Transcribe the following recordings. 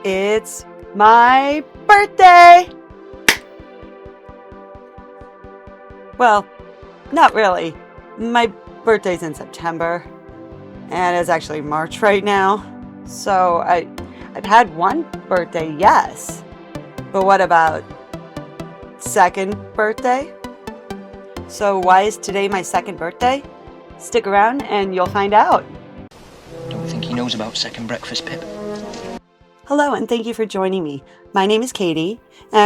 It's my birthday! Well, not really. My birthday's in September, and it's actually March right now. So I've had one birthday, yes. But what about second birthday? So why is today my second birthday? Stick around and you'll find out. Don't think he knows about second breakfast, Pip. Hello, and thank you for joining me. My name is Katie.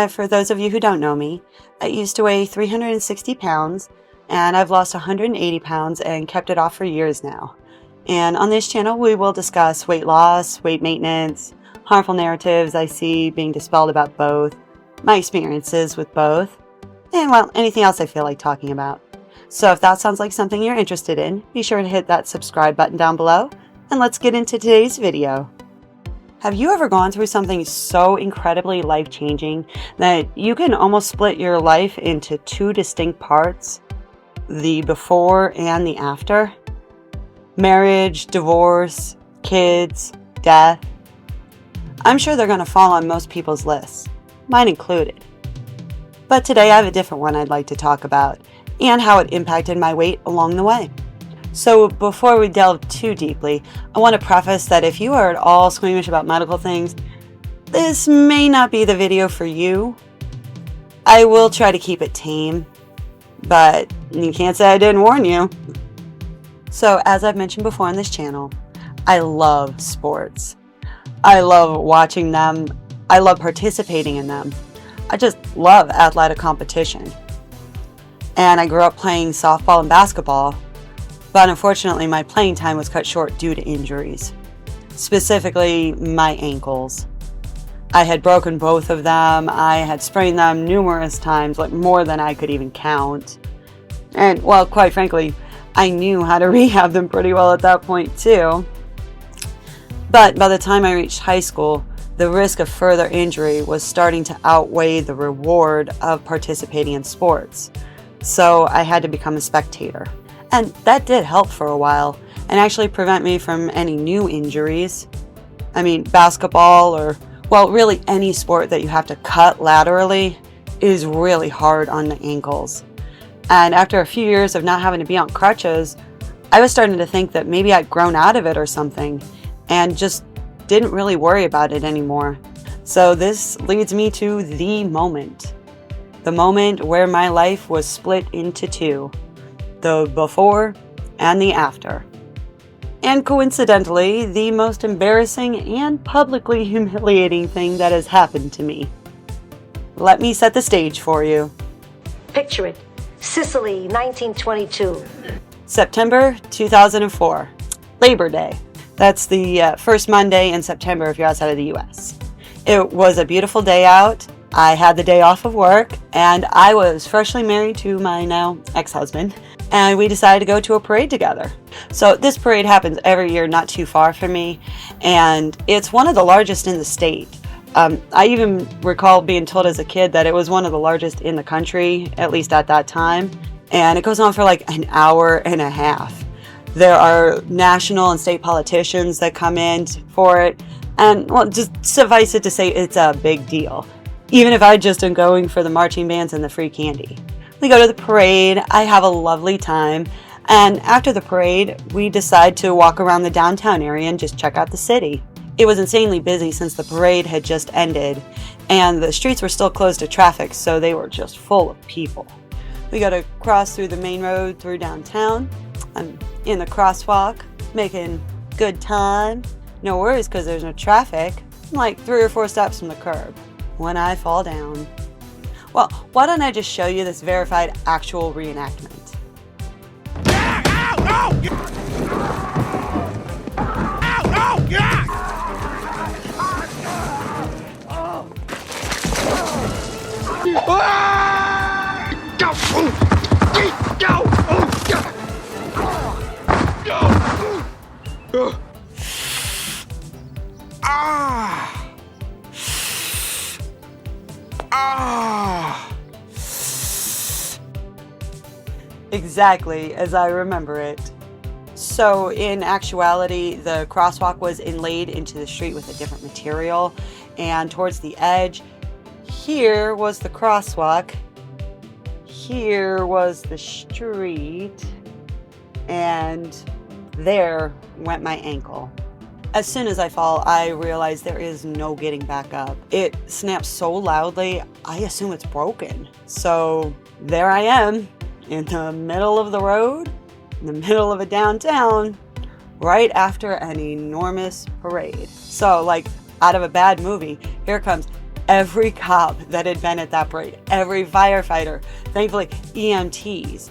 For those of you who don't know me, I used to weigh 360 pounds, and I've lost 180 pounds and kept it off for years now. And on this channel, we will discuss weight loss, weight maintenance, harmful narratives I see being dispelled about both, my experiences with both, and well, anything else I feel like talking about. So if that sounds like something you're interested in, be sure to hit that subscribe button down below, and let's get into today's video. Have you ever gone through something so incredibly life-changing that you can almost split your life into two distinct parts? The before and the after? Marriage, divorce, kids, death. I'm sure they're going to fall on most people's lists, mine included. But today I have a different one I'd like to talk about, and how it impacted my weight along the way. So before we delve too deeply, I want to preface that if you are at all squeamish about medical things, this may not be the video for you. I will try to keep it tame, but you can't say I didn't warn you. So as I've mentioned before on this channel, I love sports. I love watching them. I love participating in them. I just love athletic competition. And I grew up playing softball and basketball, but unfortunately my playing time was cut short due to injuries, specifically my ankles. I had broken both of them. I had sprained them numerous times, like more than I could even count. And well, quite frankly, I knew how to rehab them pretty well at that point too. But by the time I reached high school, the risk of further injury was starting to outweigh the reward of participating in sports. So I had to become a spectator. And that did help for a while and actually prevent me from any new injuries. I mean, basketball or, well, really any sport that you have to cut laterally is really hard on the ankles. And after a few years of not having to be on crutches, I was starting to think that maybe I'd grown out of it or something and just didn't really worry about it anymore. So this leads me to the moment where my life was split into two. The before and the after. And coincidentally, the most embarrassing and publicly humiliating thing that has happened to me. Let me set the stage for you. Picture it. Sicily, 1922. September 2004. Labor Day. That's the first Monday in September if you're outside of the US. It was a beautiful day out. I had the day off of work, and I was freshly married to my now ex-husband, and we decided to go to a parade together. So this parade happens every year not too far from me, and it's one of the largest in the state. I even recall being told as a kid that it was one of the largest in the country, at least at that time, and it goes on for like an hour and a half. There are national and state politicians that come in for it, and well, just suffice it to say it's a big deal. Even if I just am going for the marching bands and the free candy. We go to the parade, I have a lovely time, and after the parade, we decide to walk around the downtown area and just check out the city. It was insanely busy since the parade had just ended, and the streets were still closed to traffic, so they were just full of people. We got to cross through the main road through downtown. I'm in the crosswalk, making good time. No worries because there's no traffic. I'm like 3 or 4 steps from the curb when I fall down. Well, why don't I just show you this verified actual reenactment? Exactly as I remember it. So in actuality, the crosswalk was inlaid into the street with a different material, and towards the edge, here was the crosswalk, here was the street, and there went my ankle. As soon as I fall, I realize there is no getting back up. It snaps so loudly, I assume it's broken. So there I am, in the middle of the road, in the middle of a downtown, right after an enormous parade. So, like out of a bad movie, here comes every cop that had been at that parade, every firefighter, thankfully EMTs,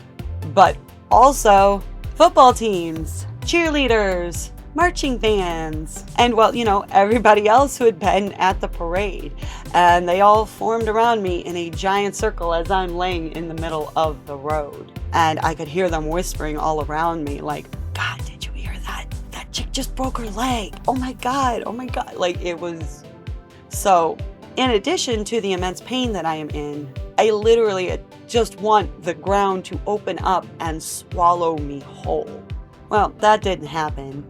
but also football teams, cheerleaders, marching bands, and well, everybody else who had been at the parade. And they all formed around me in a giant circle as I'm laying in the middle of the road. And I could hear them whispering all around me like, God, did you hear that? That chick just broke her leg. Oh my God. Like, it was... So, in addition to the immense pain that I am in, I literally just want the ground to open up and swallow me whole. Well, that didn't happen.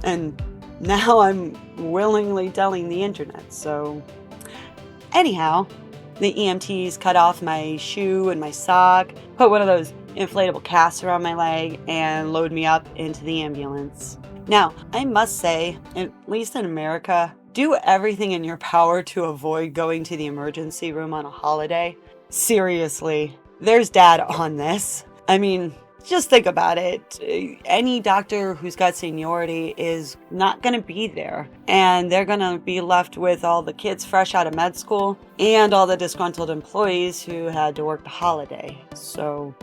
And now I'm willingly telling the internet, so... Anyhow, the EMTs cut off my shoe and my sock, put one of those inflatable casts around my leg, and load me up into the ambulance. Now, I must say, at least in America, do everything in your power to avoid going to the emergency room on a holiday. Seriously, there's data on this. I mean, just think about it. Any doctor who's got seniority is not going to be there. And they're going to be left with all the kids fresh out of med school and all the disgruntled employees who had to work the holiday. So,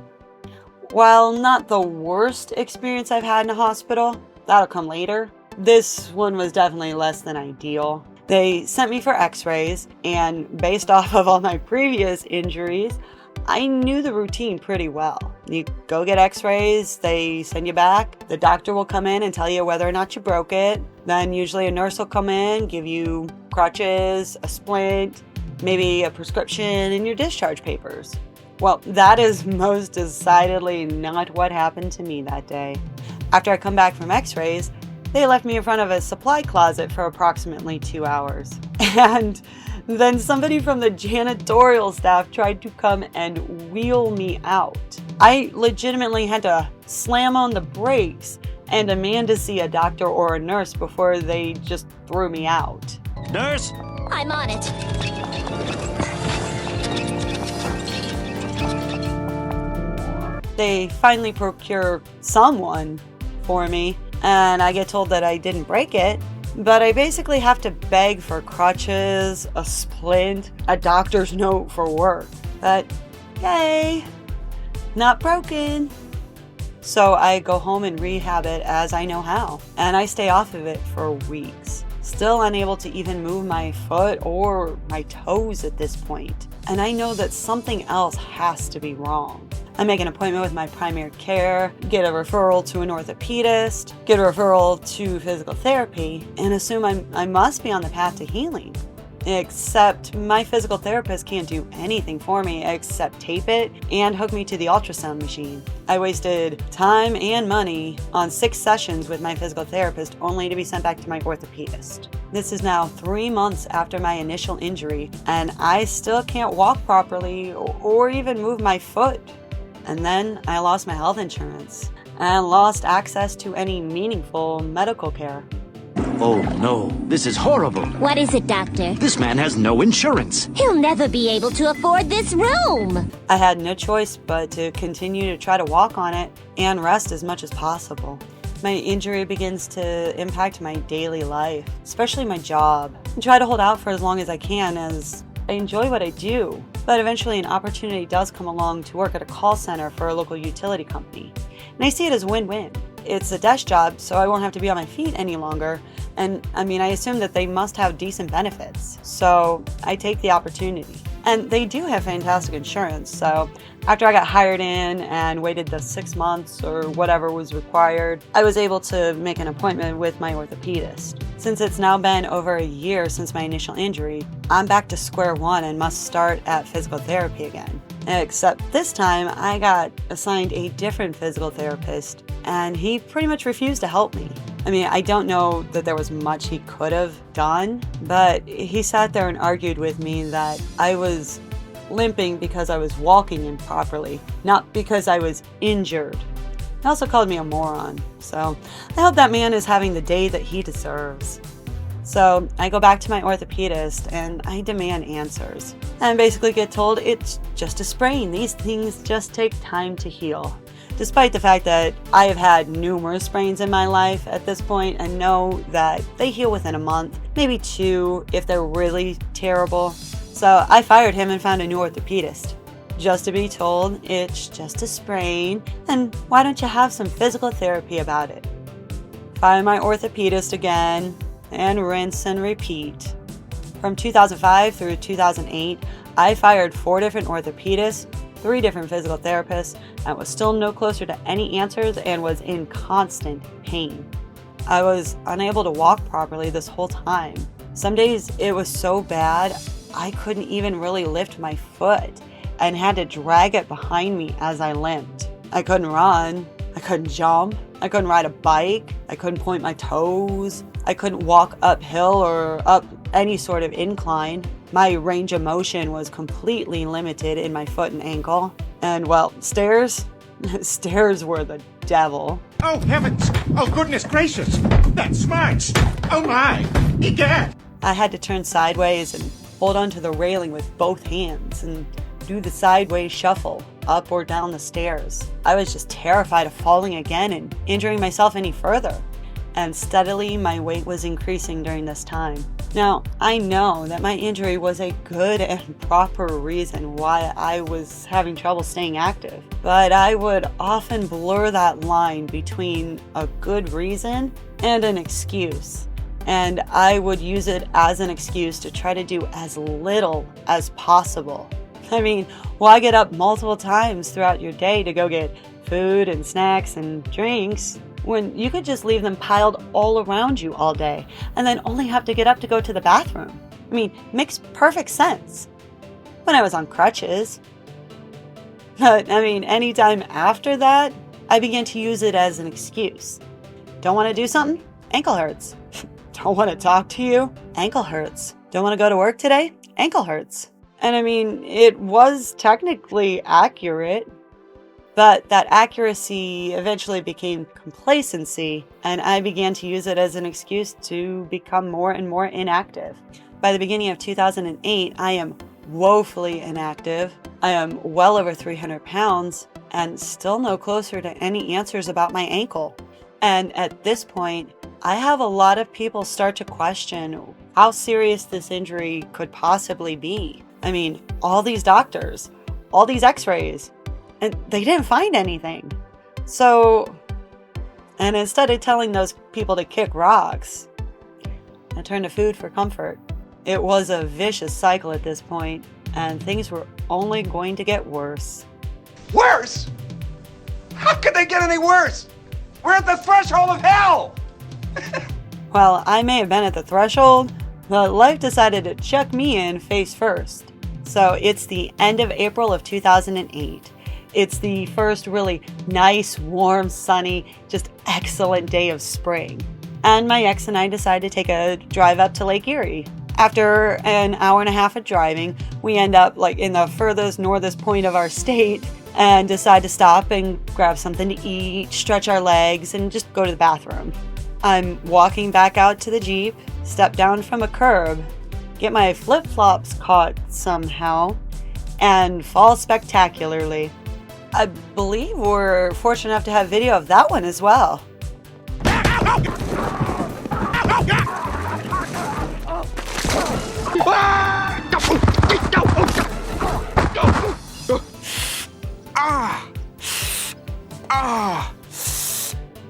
while not the worst experience I've had in a hospital, that'll come later, this one was definitely less than ideal. They sent me for x-rays, and based off of all my previous injuries, I knew the routine pretty well. You go get x-rays, they send you back, the doctor will come in and tell you whether or not you broke it. Then usually a nurse will come in, give you crutches, a splint, maybe a prescription, and your discharge papers. Well, that is most decidedly not what happened to me that day. After I come back from x-rays, they left me in front of a supply closet for approximately 2 hours. And then somebody from the janitorial staff tried to come and wheel me out. I legitimately had to slam on the brakes and demand to see a doctor or a nurse before they just threw me out. Nurse? I'm on it. They finally procure someone for me, and I get told that I didn't break it. But I basically have to beg for crutches, a splint, a doctor's note for work. But, yay, not broken. So I go home and rehab it as I know how. And I stay off of it for weeks. Still unable to even move my foot or my toes at this point. And I know that something else has to be wrong. I make an appointment with my primary care, get a referral to an orthopedist, get a referral to physical therapy, and assume I must be on the path to healing. Except my physical therapist can't do anything for me except tape it and hook me to the ultrasound machine. I wasted time and money on 6 sessions with my physical therapist only to be sent back to my orthopedist. This is now 3 months after my initial injury, and I still can't walk properly or even move my foot. And then I lost my health insurance and lost access to any meaningful medical care. Oh no, this is horrible. What is it, Doctor? This man has no insurance. He'll never be able to afford this room. I had no choice but to continue to try to walk on it and rest as much as possible. My injury begins to impact my daily life, especially my job. I try to hold out for as long as I can as I enjoy what I do. But eventually an opportunity does come along to work at a call center for a local utility company. And I see it as a win-win. It's a desk job, so I won't have to be on my feet any longer. And I assume that they must have decent benefits. So I take the opportunity. And they do have fantastic insurance. So after I got hired in and waited the 6 months or whatever was required, I was able to make an appointment with my orthopedist. Since it's now been over a year since my initial injury, I'm back to square one and must start at physical therapy again. Except this time I got assigned a different physical therapist and he pretty much refused to help me. I mean, I don't know that there was much he could have done, but he sat there and argued with me that I was limping because I was walking improperly, not because I was injured. He also called me a moron, so I hope that man is having the day that he deserves. So I go back to my orthopedist and I demand answers. And basically get told it's just a sprain. These things just take time to heal. Despite the fact that I have had numerous sprains in my life at this point and know that they heal within a month, maybe 2 if they're really terrible. So I fired him and found a new orthopedist. Just to be told it's just a sprain, and why don't you have some physical therapy about it? Fire my orthopedist again, and rinse and repeat. From 2005 through 2008, I fired 4 different orthopedists, 3 different physical therapists, and was still no closer to any answers and was in constant pain. I was unable to walk properly this whole time. Some days it was so bad, I couldn't even really lift my foot and had to drag it behind me as I limped. I couldn't run, I couldn't jump, I couldn't ride a bike, I couldn't point my toes, I couldn't walk uphill or up any sort of incline. My range of motion was completely limited in my foot and ankle. And well, stairs? Stairs were the devil. Oh heavens! Oh goodness gracious! That smarts! Oh my! Egad! I had to turn sideways and hold onto the railing with both hands and do the sideways shuffle up or down the stairs. I was just terrified of falling again and injuring myself any further. And steadily my weight was increasing during this time. Now, I know that my injury was a good and proper reason why I was having trouble staying active, but I would often blur that line between a good reason and an excuse. And I would use it as an excuse to try to do as little as possible. I mean, why get up multiple times throughout your day to go get food and snacks and drinks when you could just leave them piled all around you all day and then only have to get up to go to the bathroom? I mean, makes perfect sense. When I was on crutches. But, I mean, anytime after that, I began to use it as an excuse. Don't want to do something? Ankle hurts. Don't want to talk to you? Ankle hurts. Don't want to go to work today? Ankle hurts. And I mean, it was technically accurate, but that accuracy eventually became complacency, and I began to use it as an excuse to become more and more inactive. By the beginning of 2008, I am woefully inactive. I am well over 300 pounds and still no closer to any answers about my ankle. And at this point, I have a lot of people start to question how serious this injury could possibly be. I mean, all these doctors, all these x-rays, and they didn't find anything. So, and instead of telling those people to kick rocks, I turned to food for comfort. It was a vicious cycle at this point, and things were only going to get worse. Worse? How could they get any worse? We're at the threshold of hell! Well, I may have been at the threshold, but life decided to check me in face first. So it's the end of April of 2008. It's the first really nice, warm, sunny, just excellent day of spring. And my ex and I decided to take a drive up to Lake Erie. After an hour and a half of driving, we end up like in the furthest northest point of our state and decide to stop and grab something to eat, stretch our legs, and just go to the bathroom. I'm walking back out to the Jeep, step down from a curb, get my flip-flops caught somehow, and fall spectacularly. I believe we're fortunate enough to have video of that one as well.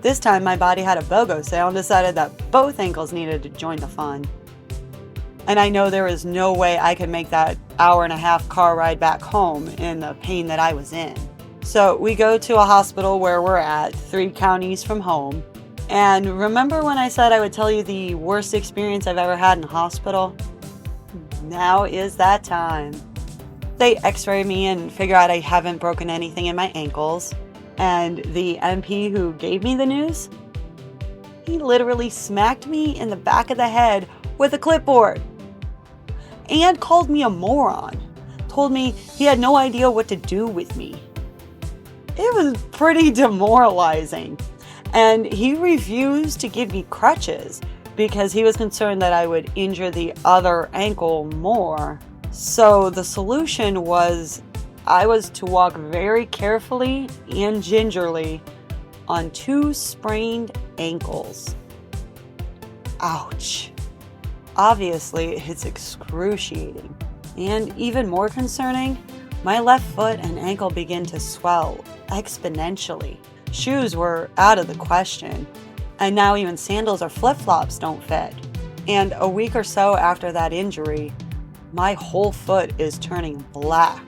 This time my body had a BOGO sale and decided that both ankles needed to join the fun. And I know there was no way I could make that hour and a half car ride back home in the pain that I was in. So we go to a hospital where we're at, 3 counties from home. And remember when I said I would tell you the worst experience I've ever had in a hospital? Now is that time. They x-ray me and figure out I haven't broken anything in my ankles. And the MP who gave me the news, he literally smacked me in the back of the head with a clipboard and called me a moron. Told me he had no idea what to do with me. It was pretty demoralizing. And he refused to give me crutches because he was concerned that I would injure the other ankle more. So the solution was I was to walk very carefully and gingerly on 2 sprained ankles. Ouch. Obviously, it's excruciating. And even more concerning, my left foot and ankle began to swell exponentially. Shoes were out of the question. And now even sandals or flip-flops don't fit. And a week or so after that injury, my whole foot is turning black.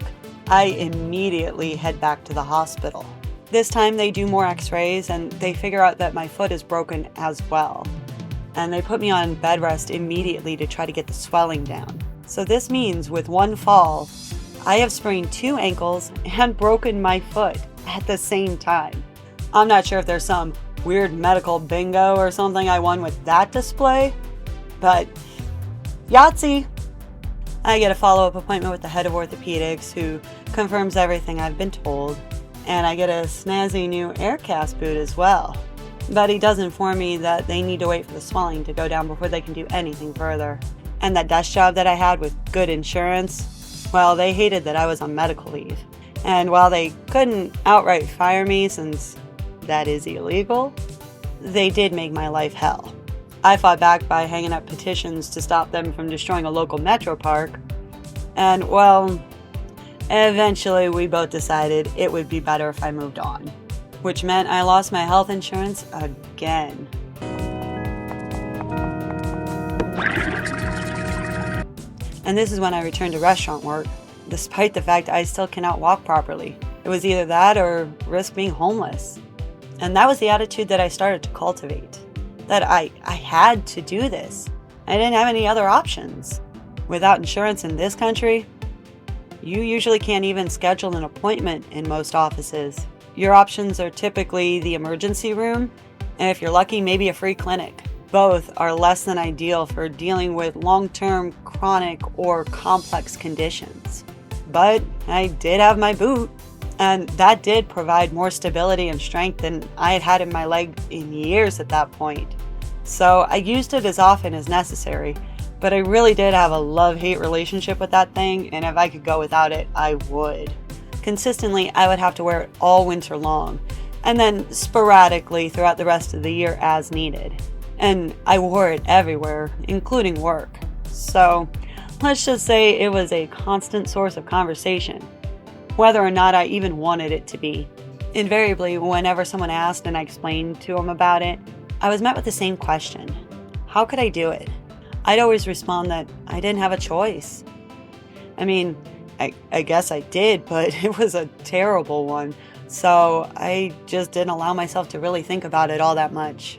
I immediately head back to the hospital. This time they do more x-rays and they figure out that my foot is broken as well. And they put me on bed rest immediately to try to get the swelling down. So this means with one fall, I have sprained 2 ankles and broken my foot at the same time. I'm not sure if there's some weird medical bingo or something I won with that display, but Yahtzee! I get a follow-up appointment with the head of orthopedics who confirms everything I've been told, and I get a snazzy new aircast boot as well. But he does inform me that they need to wait for the swelling to go down before they can do anything further. And that desk job that I had with good insurance, well, they hated that I was on medical leave. And while they couldn't outright fire me since that is illegal, they did make my life hell. I fought back by hanging up petitions to stop them from destroying a local metro park. And, well, eventually we both decided it would be better if I moved on, which meant I lost my health insurance again. And this is when I returned to restaurant work, despite the fact I still cannot walk properly. It was either that or risk being homeless. And that was the attitude that I started to cultivate. That I had to do this. I didn't have any other options. Without insurance in this country, you usually can't even schedule an appointment in most offices. Your options are typically the emergency room, and if you're lucky, maybe a free clinic. Both are less than ideal for dealing with long-term, chronic, or complex conditions. But I did have my boot, and that did provide more stability and strength than I had had in my leg in years at that point. So I used it as often as necessary, but I really did have a love-hate relationship with that thing, and if I could go without it, I would. Consistently, I would have to wear it all winter long, and then sporadically throughout the rest of the year as needed. And I wore it everywhere, including work. So let's just say it was a constant source of conversation, whether or not I even wanted it to be. Invariably, whenever someone asked and I explained to them about it, I was met with the same question. How could I do it? I'd always respond that I didn't have a choice. I mean, I guess I did, but it was a terrible one. So I just didn't allow myself to really think about it all that much.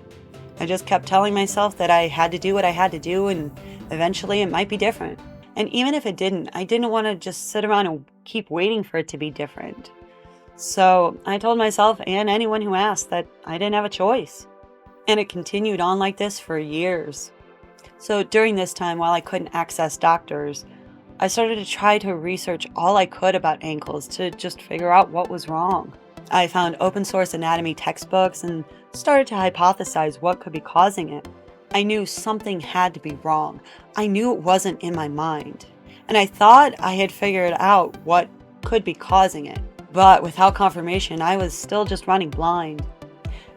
I just kept telling myself that I had to do what I had to do, and eventually it might be different. And even if it didn't, I didn't want to just sit around and keep waiting for it to be different. So I told myself and anyone who asked that I didn't have a choice. And it continued on like this for years. So during this time, while I couldn't access doctors, I started to try to research all I could about ankles to just figure out what was wrong. I found open source anatomy textbooks and started to hypothesize what could be causing it. I knew something had to be wrong. I knew it wasn't in my mind. And I thought I had figured out what could be causing it. But without confirmation, I was still just running blind.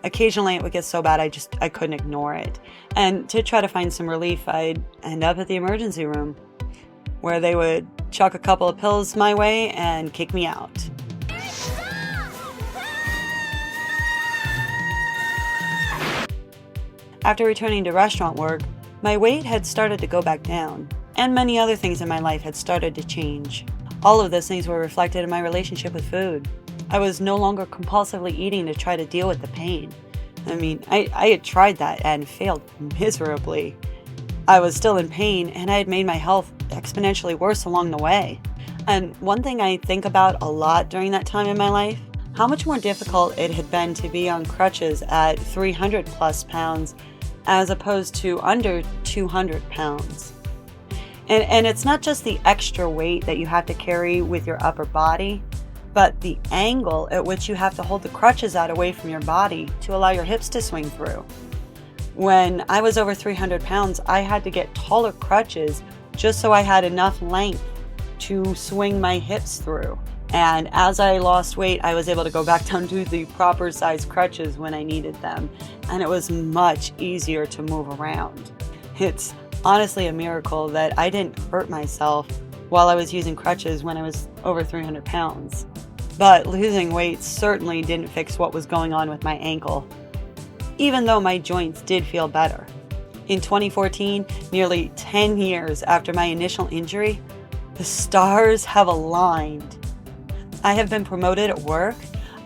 Occasionally it would get so bad I couldn't ignore it. And to try to find some relief, I'd end up at the emergency room, where they would chuck a couple of pills my way and kick me out. After returning to restaurant work, my weight had started to go back down, and many other things in my life had started to change. All of those things were reflected in my relationship with food. I was no longer compulsively eating to try to deal with the pain. I mean, I had tried that and failed miserably. I was still in pain, and I had made my health exponentially worse along the way. And one thing I think about a lot during that time in my life, how much more difficult it had been to be on crutches at 300 plus pounds as opposed to under 200 pounds. And it's not just the extra weight that you have to carry with your upper body, but the angle at which you have to hold the crutches out away from your body to allow your hips to swing through. When I was over 300 pounds, I had to get taller crutches just so I had enough length to swing my hips through. And as I lost weight, I was able to go back down to the proper size crutches when I needed them. And it was much easier to move around. It's honestly a miracle that I didn't hurt myself while I was using crutches when I was over 300 pounds. But losing weight certainly didn't fix what was going on with my ankle, even though my joints did feel better. In 2014, nearly 10 years after my initial injury, the stars have aligned. I have been promoted at work.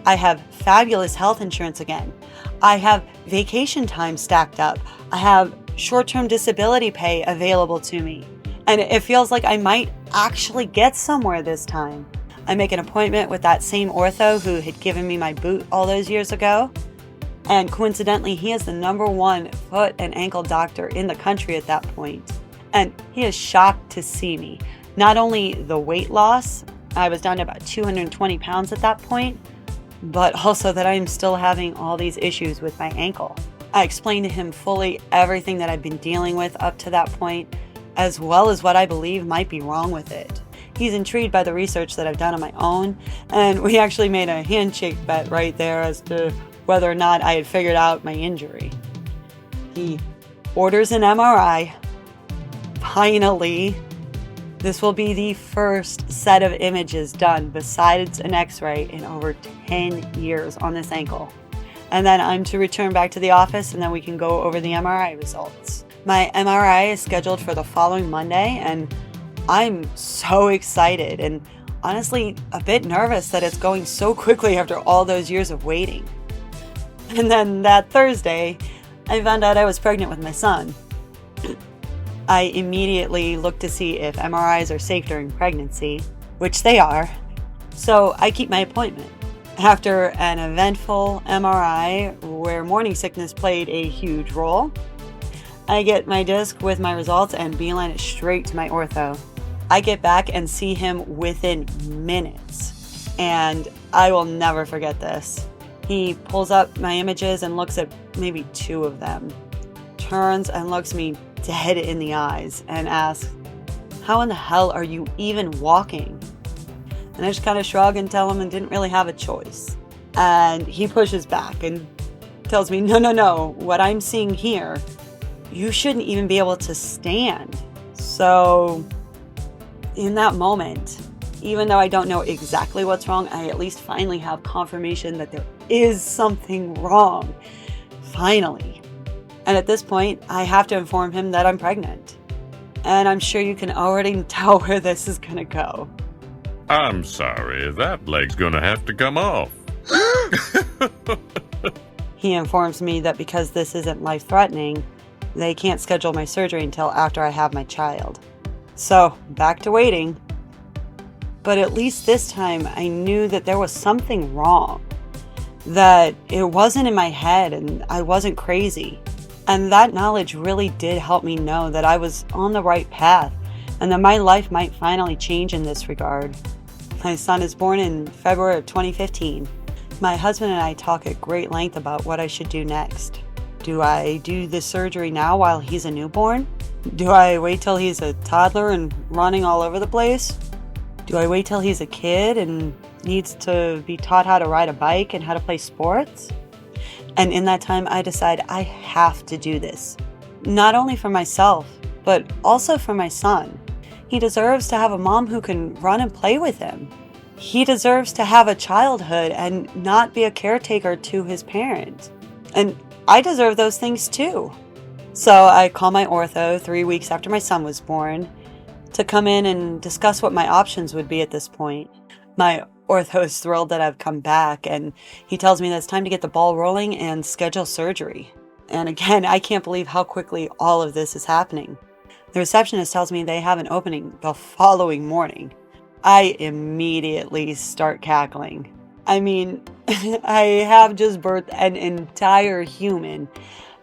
I have fabulous health insurance again. I have vacation time stacked up. I have short-term disability pay available to me. And it feels like I might actually get somewhere this time. I make an appointment with that same ortho who had given me my boot all those years ago. And coincidentally, he is the #1 foot and ankle doctor in the country at that point. And he is shocked to see me. Not only the weight loss, I was down to about 220 pounds at that point, but also that I am still having all these issues with my ankle. I explained to him fully everything that I've been dealing with up to that point, as well as what I believe might be wrong with it. He's intrigued by the research that I've done on my own, and we actually made a handshake bet right there as to whether or not I had figured out my injury. He orders an MRI. Finally, this will be the first set of images done besides an X-ray in over 10 years on this ankle. And then I'm to return back to the office and then we can go over the MRI results. My MRI is scheduled for the following Monday and I'm so excited and honestly a bit nervous that it's going so quickly after all those years of waiting. And then that Thursday, I found out I was pregnant with my son. I immediately looked to see if MRIs are safe during pregnancy, which they are, so I keep my appointment. After an eventful MRI where morning sickness played a huge role, I get my disc with my results and beeline it straight to my ortho. I get back and see him within minutes, and I will never forget this. He pulls up my images and looks at maybe 2 of them, turns and looks me dead in the eyes and asks, "How in the hell are you even walking?" And I just kind of shrug and tell him I didn't really have a choice. And he pushes back and tells me, no, what I'm seeing here, you shouldn't even be able to stand. So in that moment, even though I don't know exactly what's wrong, I at least finally have confirmation that there is something wrong. Finally. And at this point, I have to inform him that I'm pregnant. And I'm sure you can already tell where this is going to go. I'm sorry, that leg's gonna have to come off. He informs me that because this isn't life-threatening, they can't schedule my surgery until after I have my child. So, back to waiting. But at least this time, I knew that there was something wrong. That it wasn't in my head and I wasn't crazy. And that knowledge really did help me know that I was on the right path and that my life might finally change in this regard. My son is born in February of 2015. My husband and I talk at great length about what I should do next. Do I do the surgery now while he's a newborn? Do I wait till he's a toddler and running all over the place? Do I wait till he's a kid and needs to be taught how to ride a bike and how to play sports? And in that time, I decide I have to do this. Not only for myself, but also for my son. He deserves to have a mom who can run and play with him. He deserves to have a childhood and not be a caretaker to his parent. And I deserve those things too. So I call my ortho 3 weeks after my son was born to come in and discuss what my options would be at this point. My ortho is thrilled that I've come back and he tells me that it's time to get the ball rolling and schedule surgery. And again, I can't believe how quickly all of this is happening. The receptionist tells me they have an opening the following morning. I immediately start cackling. I mean, I have just birthed an entire human,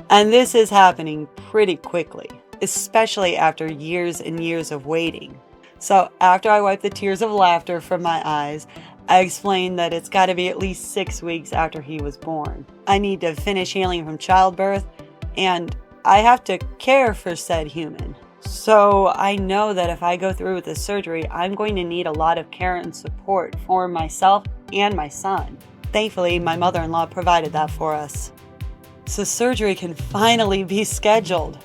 and this is happening pretty quickly, especially after years and years of waiting. So after I wipe the tears of laughter from my eyes, I explained that it's got to be at least 6 weeks after he was born. I need to finish healing from childbirth, and I have to care for said human. So I know that if I go through with this surgery, I'm going to need a lot of care and support for myself and my son. Thankfully, my mother-in-law provided that for us. So surgery can finally be scheduled.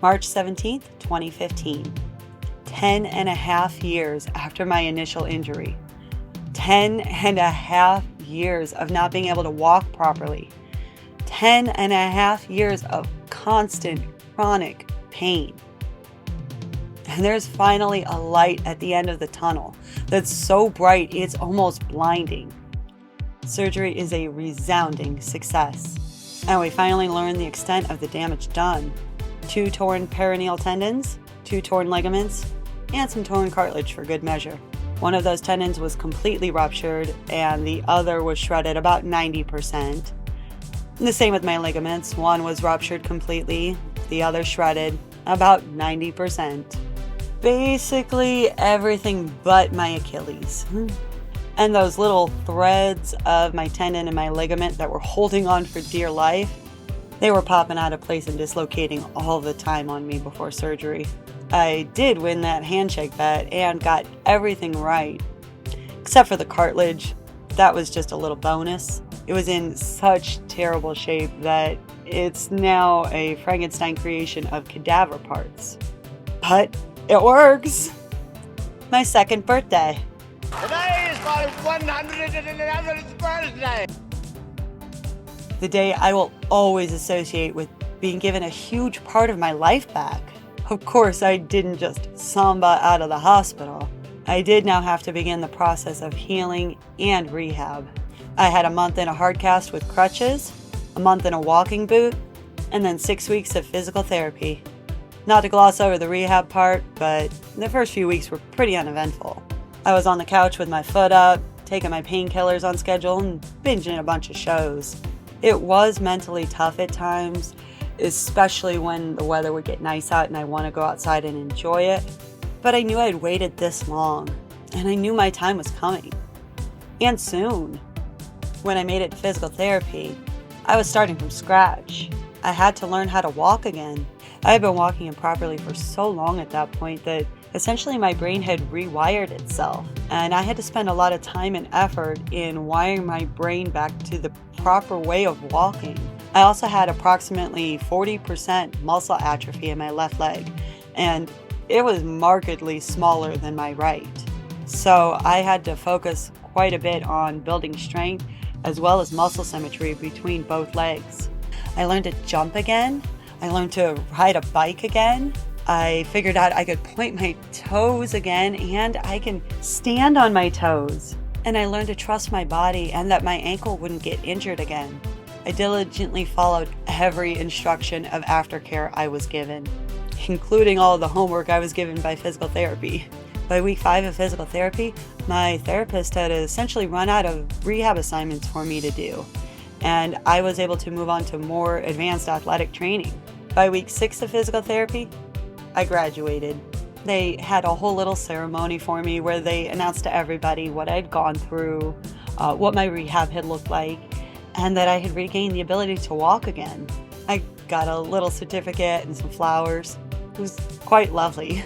March 17th, 2015. 10 and a half years after my initial injury. 10 and a half years of not being able to walk properly. 10 and a half years of constant chronic pain. And there's finally a light at the end of the tunnel that's so bright it's almost blinding. Surgery is a resounding success. And we finally learned the extent of the damage done. 2 torn peroneal tendons, 2 torn ligaments, and some torn cartilage for good measure. One of those tendons was completely ruptured and the other was shredded about 90%. And the same with my ligaments. One was ruptured completely, the other shredded about 90%. Basically everything but my Achilles. And those little threads of my tendon and my ligament that were holding on for dear life, they were popping out of place and dislocating all the time on me before surgery. I did win that handshake bet and got everything right, except for the cartilage. That was just a little bonus. It was in such terrible shape that it's now a Frankenstein creation of cadaver parts. But it works! My second birthday. Today is my 111th birthday. The day I will always associate with being given a huge part of my life back. Of course, I didn't just samba out of the hospital. I did now have to begin the process of healing and rehab. I had a month in a hard cast with crutches, a month in a walking boot, and then 6 weeks of physical therapy. Not to gloss over the rehab part, but the first few weeks were pretty uneventful. I was on the couch with my foot up, taking my painkillers on schedule, and binging a bunch of shows. It was mentally tough at times, especially when the weather would get nice out and I want to go outside and enjoy it. But I knew I'd waited this long, and I knew my time was coming. And soon. When I made it to physical therapy, I was starting from scratch. I had to learn how to walk again. I had been walking improperly for so long at that point that essentially my brain had rewired itself, and I had to spend a lot of time and effort in wiring my brain back to the proper way of walking. I also had approximately 40% muscle atrophy in my left leg, and it was markedly smaller than my right. So I had to focus quite a bit on building strength as well as muscle symmetry between both legs. I learned to jump again. I learned to ride a bike again. I figured out I could point my toes again, and I can stand on my toes. And I learned to trust my body and that my ankle wouldn't get injured again. I diligently followed every instruction of aftercare I was given, including all of the homework I was given by physical therapy. By week 5 of physical therapy, my therapist had essentially run out of rehab assignments for me to do, and I was able to move on to more advanced athletic training. By week 6 of physical therapy, I graduated. They had a whole little ceremony for me where they announced to everybody what I'd gone through, what my rehab had looked like, and that I had regained the ability to walk again. I got a little certificate and some flowers. It was quite lovely.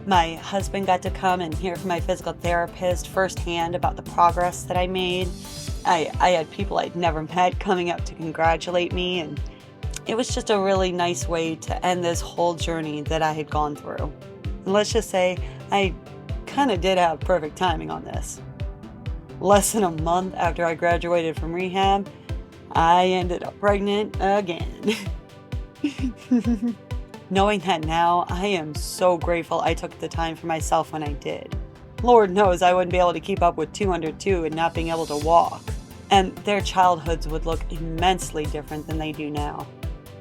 My husband got to come and hear from my physical therapist firsthand about the progress that I made. I had people I'd never met coming up to congratulate me, and it was just a really nice way to end this whole journey that I had gone through. And let's just say I kind of did have perfect timing on this. Less than a month after I graduated from rehab, I ended up pregnant again. Knowing that now, I am so grateful I took the time for myself when I did. Lord knows I wouldn't be able to keep up with 2 under 2 and not being able to walk. And their childhoods would look immensely different than they do now.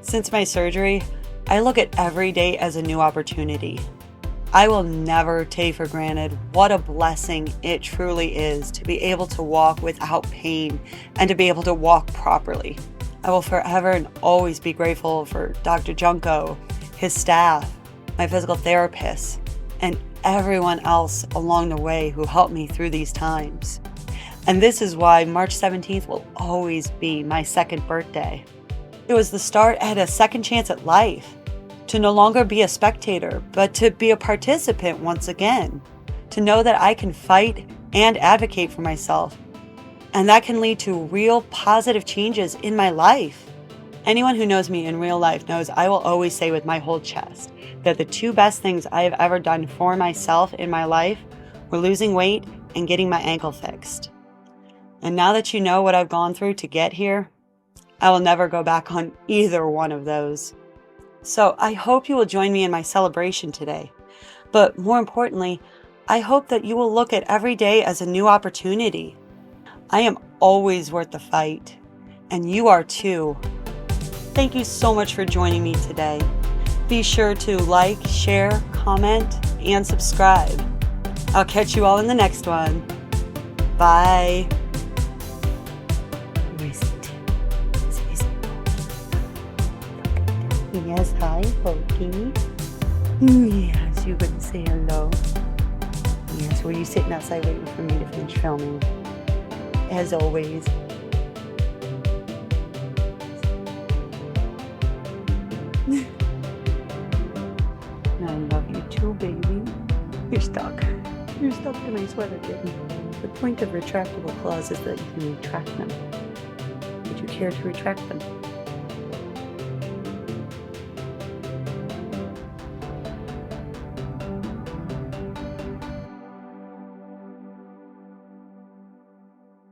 Since my surgery, I look at every day as a new opportunity. I will never take for granted what a blessing it truly is to be able to walk without pain and to be able to walk properly. I will forever and always be grateful for Dr. Junko, his staff, my physical therapist, and everyone else along the way who helped me through these times. And this is why March 17th will always be my second birthday. It was the start at a second chance at life, to no longer be a spectator, but to be a participant once again, to know that I can fight and advocate for myself, and that can lead to real positive changes in my life. Anyone who knows me in real life knows I will always say with my whole chest that the two best things I have ever done for myself in my life were losing weight and getting my ankle fixed. And now that you know what I've gone through to get here, I will never go back on either one of those. So I hope you will join me in my celebration today. But more importantly, I hope that you will look at every day as a new opportunity. I am always worth the fight, and you are too. Thank you so much for joining me today. Be sure to like, share, comment, and subscribe. I'll catch you all in the next one. Bye. Yes, hi, Pokey. Yes, you're going to say hello. Yes, were you sitting outside waiting for me to finish filming? As always. I love you too, baby. You're stuck. You're stuck to my sweater kitten. The point of retractable claws is that you can retract them. Would you care to retract them?